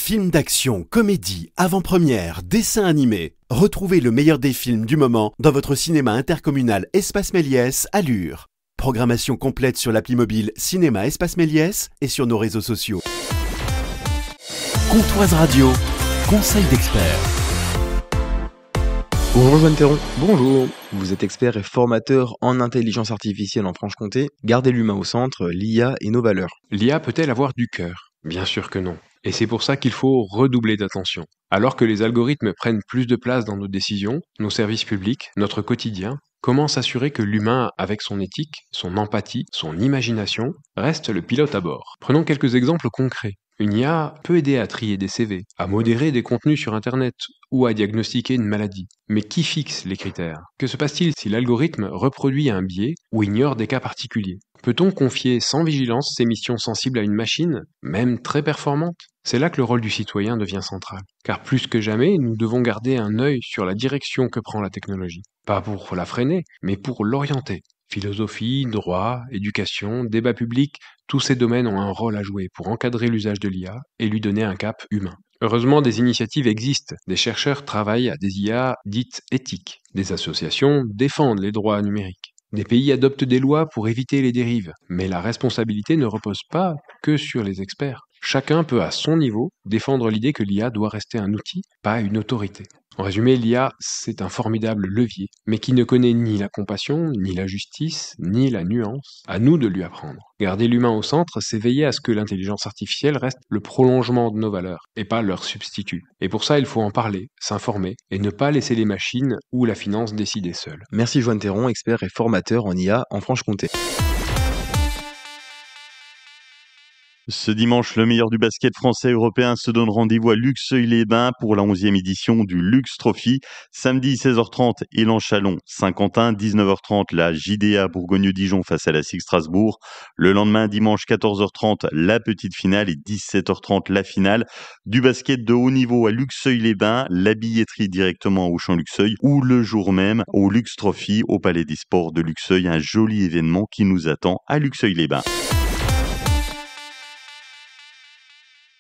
Films d'action, comédie, avant-première, dessins animés. Retrouvez le meilleur des films du moment dans votre cinéma intercommunal Espace Méliès à Lure. Programmation complète sur l'appli mobile Cinéma Espace Méliès et sur nos réseaux sociaux. Comptoise Radio, conseil d'experts. Bonjour Joanne Théron. Bonjour. Vous êtes expert et formateur en intelligence artificielle en Franche-Comté. Gardez l'humain au centre, l'IA et nos valeurs. L'IA peut-elle avoir du cœur ? Bien sûr que non. Et c'est pour ça qu'il faut redoubler d'attention. Alors que les algorithmes prennent plus de place dans nos décisions, nos services publics, notre quotidien, comment s'assurer que l'humain, avec son éthique, son empathie, son imagination, reste le pilote à bord ? Prenons quelques exemples concrets. Une IA peut aider à trier des CV, à modérer des contenus sur Internet ou à diagnostiquer une maladie. Mais qui fixe les critères ? Que se passe-t-il si l'algorithme reproduit un biais ou ignore des cas particuliers ? Peut-on confier sans vigilance ces missions sensibles à une machine, même très performante ? C'est là que le rôle du citoyen devient central. Car plus que jamais, nous devons garder un œil sur la direction que prend la technologie. Pas pour la freiner, mais pour l'orienter. Philosophie, droit, éducation, débat public, tous ces domaines ont un rôle à jouer pour encadrer l'usage de l'IA et lui donner un cap humain. Heureusement, des initiatives existent. Des chercheurs travaillent à des IA dites éthiques. Des associations défendent les droits numériques. Des pays adoptent des lois pour éviter les dérives. Mais la responsabilité ne repose pas que sur les experts. Chacun peut à son niveau défendre l'idée que l'IA doit rester un outil, pas une autorité. En résumé, l'IA, c'est un formidable levier, mais qui ne connaît ni la compassion, ni la justice, ni la nuance. À nous de lui apprendre. Garder l'humain au centre, c'est veiller à ce que l'intelligence artificielle reste le prolongement de nos valeurs, et pas leur substitut. Et pour ça, il faut en parler, s'informer, et ne pas laisser les machines ou la finance décider seules. Merci Joanne Théron, expert et formateur en IA en Franche-Comté. Ce dimanche, le meilleur du basket français et européen se donne rendez-vous à Luxeuil-les-Bains pour la 11e édition du Lux Trophy. Samedi 16h30, Élan-Chalon, Saint-Quentin, 19h30, la JDA Bourgogne-Dijon face à la SIG Strasbourg. Le lendemain, dimanche 14h30, la petite finale et 17h30, la finale. Du basket de haut niveau à Luxeuil-les-Bains, la billetterie directement au Champ Luxeuil ou le jour même au Lux Trophy au Palais des Sports de Luxeuil. Un joli événement qui nous attend à Luxeuil-les-Bains.